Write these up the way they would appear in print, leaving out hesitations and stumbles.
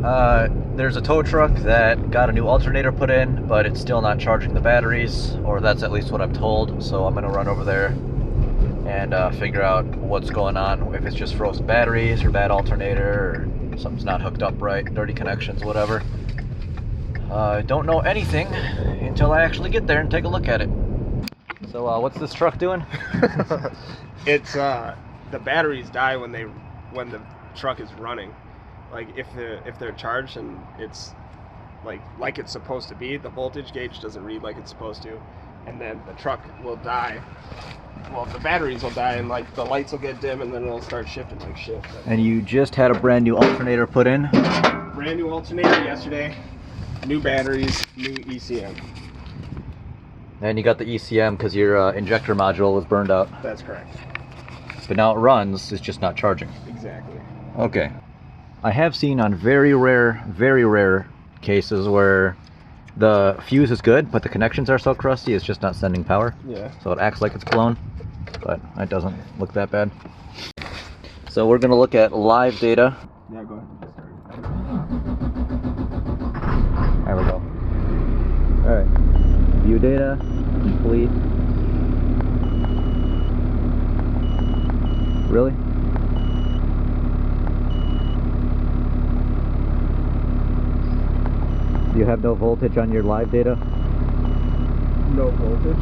There's a tow truck that got a new alternator put in, but it's still not charging the batteries, or that's at least what I'm told. So I'm gonna run over there and figure out what's going on, if it's just frozen batteries or bad alternator or something's not hooked up right, dirty connections, whatever. I don't know anything until I actually get there and take a look at it. So what's this truck doing? It's the batteries die when the truck is running. Like if they're charged and it's like it's supposed to be, the voltage gauge doesn't read like it's supposed to, and then the truck will die. Well, the batteries will die and like the lights will get dim and then it'll start shifting like shit. And you just had a brand new alternator put in? Brand new alternator yesterday, new batteries, new ECM. And you got the ECM because your injector module was burned out. That's correct. But now it runs, it's just not charging. Exactly. Okay. I have seen on very rare cases where the fuse is good, but the connections are so crusty it's just not sending power. Yeah. So it acts like it's blown, but it doesn't look that bad. So we're gonna look at live data. Yeah, go ahead. There we go. Alright. View data, complete. Really? You have no voltage on your live data? No voltage?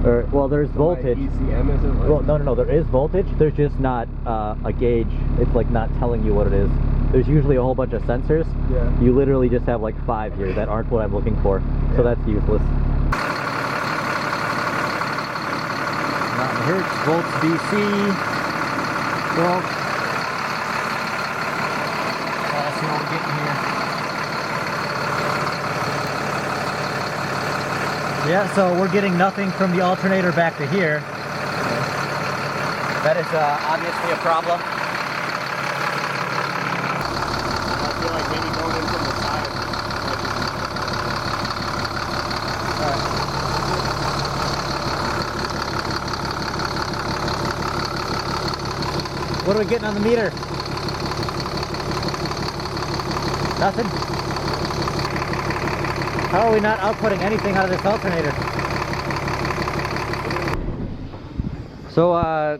Or, well, there's voltage. ECM isn't like... Well, no, there is voltage. There's just not a gauge. It's like not telling you what it is. There's usually a whole bunch of sensors. Yeah. You literally just have like 5 here that aren't what I'm looking for. Yeah. So that's useless. Not in hertz, volts, DC. Well, let's see what we're getting here. Yeah, so we're getting nothing from the alternator back to here. That is obviously a problem. I feel like maybe going in from the side. What are we getting on the meter? Nothing? How are we not outputting anything out of this alternator? So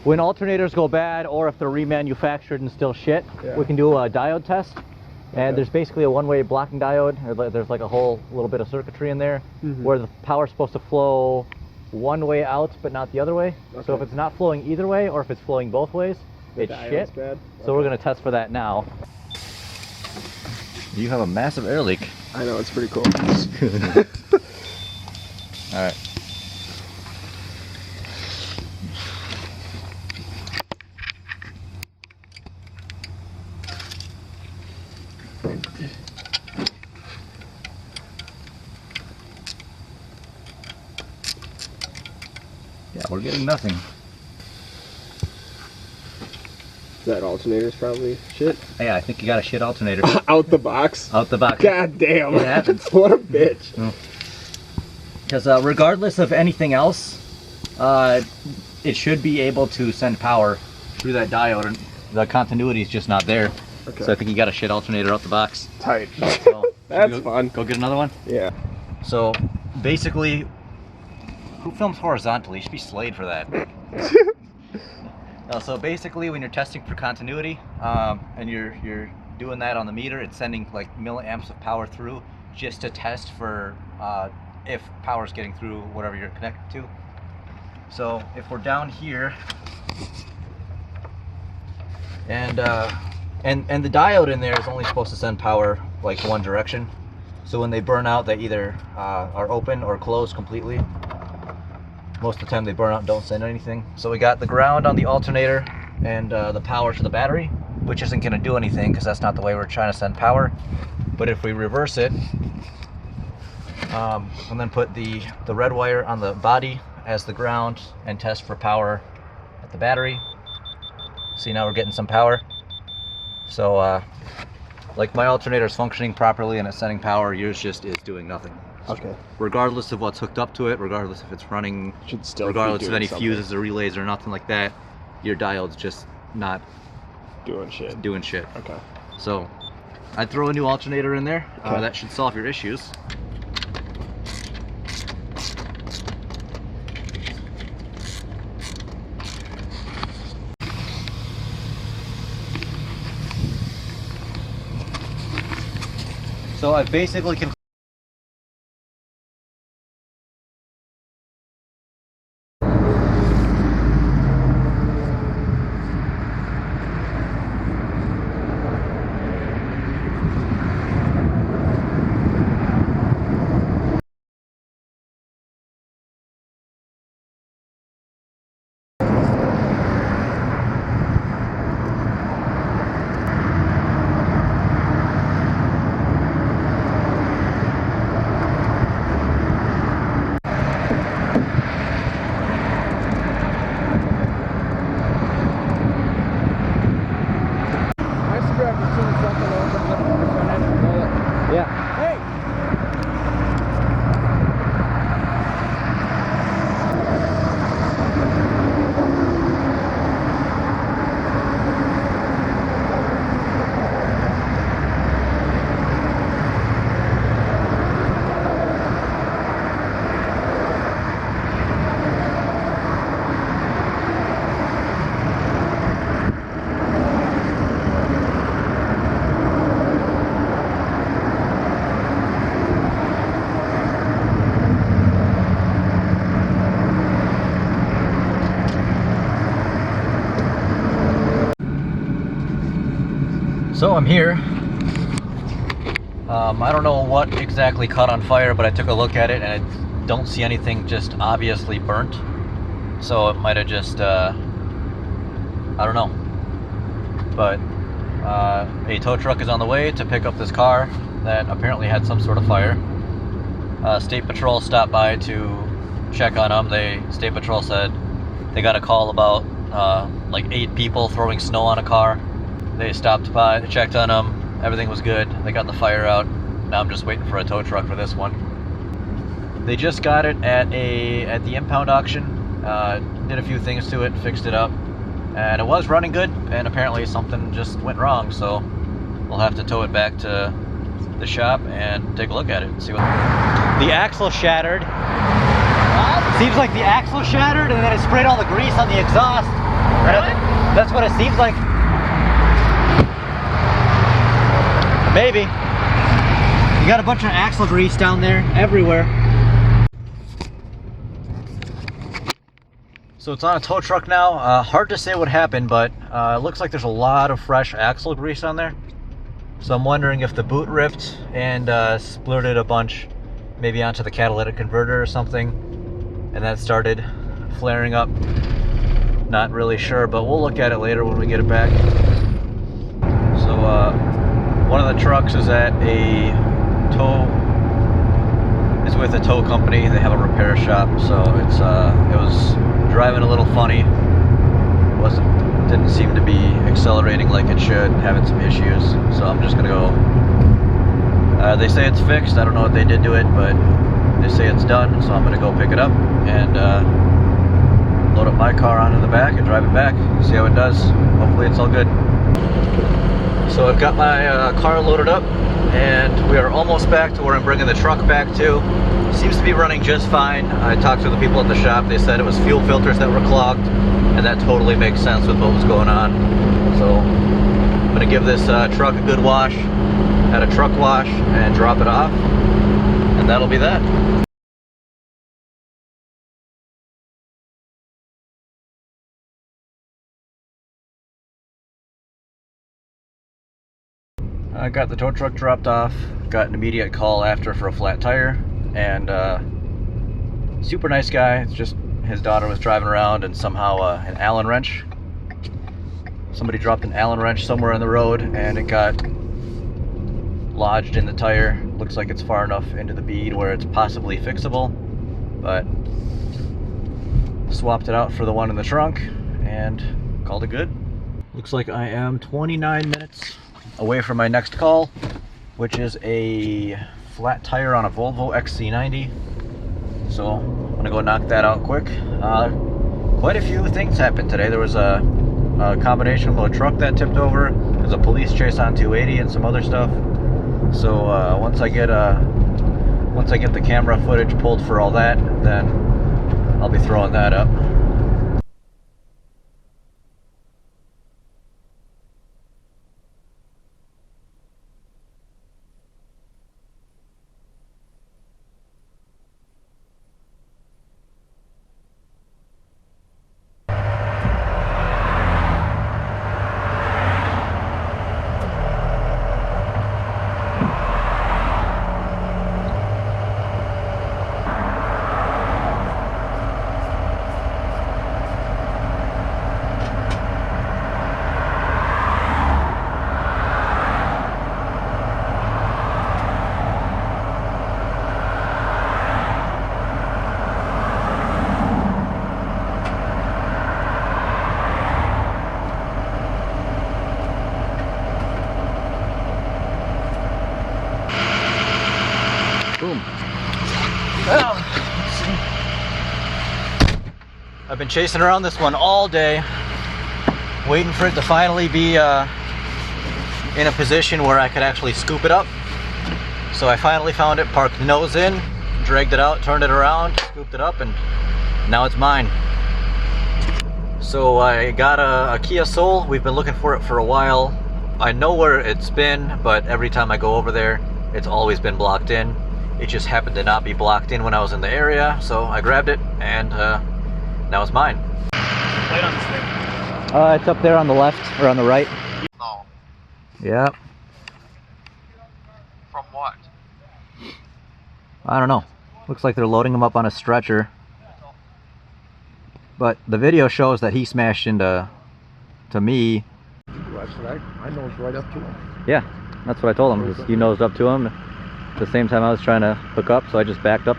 when alternators go bad, or if they're remanufactured and still shit, we can do a diode test. And there's basically a one-way blocking diode. Or there's like a whole little bit of circuitry in there where the power's supposed to flow one way out but not the other way. So if it's not flowing either way, or if it's flowing both ways, it's shit. Bad. So we're going to test for that now. You have a massive air leak. I know, it's pretty cool. Alright. Yeah, we're getting nothing. That alternator's probably shit. Yeah, I think you got a shit alternator. Out the box? Out the box. God damn. It happens. What a bitch. Because regardless of anything else, it should be able to send power through that diode, and the continuity is just not there. Okay. So I think you got a shit alternator out the box. Tight. So, that's fun. Go get another one? Yeah. So basically, who films horizontally? You should be slayed for that. So basically, when you're testing for continuity, and you're doing that on the meter, it's sending like milliamps of power through just to test for if power's getting through whatever you're connected to. So if we're down here, and the diode in there is only supposed to send power like one direction. So when they burn out, they either are open or closed completely. Most of the time they burn out and don't send anything. So we got the ground on the alternator and the power to the battery, which isn't going to do anything because that's not the way we're trying to send power. But if we reverse it, and then put the red wire on the body as the ground and test for power at the battery. See, now we're getting some power. So like my alternator is functioning properly and it's sending power, yours just is doing nothing. Okay. Regardless of what's hooked up to it, regardless if it's running, should still regardless of any fuses or relays or nothing like that, your diode's just not doing shit. Doing shit. Okay. So I'd throw a new alternator in there. Okay. That should solve your issues. So I basically can. Yeah. Hey! So I'm here. I don't know what exactly caught on fire, but I took a look at it and I don't see anything just obviously burnt. So it might have just, I don't know. But a tow truck is on the way to pick up this car that apparently had some sort of fire. State Patrol stopped by to check on them. State Patrol said they got a call about like 8 people throwing snow on a car. They stopped by, checked on them, everything was good. They got the fire out. Now I'm just waiting for a tow truck for this one. They just got it at the impound auction. Did a few things to it, fixed it up, and it was running good. And apparently something just went wrong, so we'll have to tow it back to the shop and take a look at it and see what. The axle shattered. Seems like the axle shattered, and then it sprayed all the grease on the exhaust. Really? That's what it seems like. Maybe. You got a bunch of axle grease down there, everywhere. So it's on a tow truck now. Hard to say what happened, but it looks like there's a lot of fresh axle grease on there. So I'm wondering if the boot ripped and splurted a bunch, maybe onto the catalytic converter or something, and that started flaring up. Not really sure, but we'll look at it later when we get it back. So one of the trucks is at is with a tow company. They have a repair shop, so it was driving a little funny. Didn't seem to be accelerating like it should, having some issues. So I'm just gonna go. They say it's fixed. I don't know what they did to it, but they say it's done. So I'm gonna go pick it up and load up my car onto the back and drive it back. See how it does. Hopefully it's all good. So I've got my car loaded up, and we are almost back to where I'm bringing the truck back to. Seems to be running just fine. I talked to the people at the shop. They said it was fuel filters that were clogged, and that totally makes sense with what was going on. So I'm going to give this truck a good wash at a truck wash and drop it off, and that'll be that. I got the tow truck dropped off, got an immediate call after for a flat tire, and super nice guy. It's just his daughter was driving around and somehow an Allen wrench. Somebody dropped an Allen wrench somewhere on the road and it got lodged in the tire. Looks like it's far enough into the bead where it's possibly fixable, but swapped it out for the one in the trunk and called it good. Looks like I am 29 minutes away from my next call, which is a flat tire on a Volvo XC90. So I'm gonna go knock that out quick. Quite a few things happened today. There was a combination of a truck that tipped over. There's a police chase on 280 and some other stuff. So once I get the camera footage pulled for all that, then I'll be throwing that up. Boom. Well, let's see. I've been chasing around this one all day, waiting for it to finally be in a position where I could actually scoop it up. So I finally found it, parked the nose in, dragged it out, turned it around, scooped it up, and now it's mine. So I got a Kia Soul. We've been looking for it for a while. I know where it's been, but every time I go over there, it's always been blocked in. It just happened to not be blocked in when I was in the area, so I grabbed it, and now it's mine. Light on this thing. It's up there on the left, or on the right. No. Yeah. From what? I don't know. Looks like they're loading him up on a stretcher. But the video shows that he smashed into me. That's right. I nosed right up to him. Yeah, that's what I told him. You nosed up to him at the same time I was trying to hook up, so I just backed up.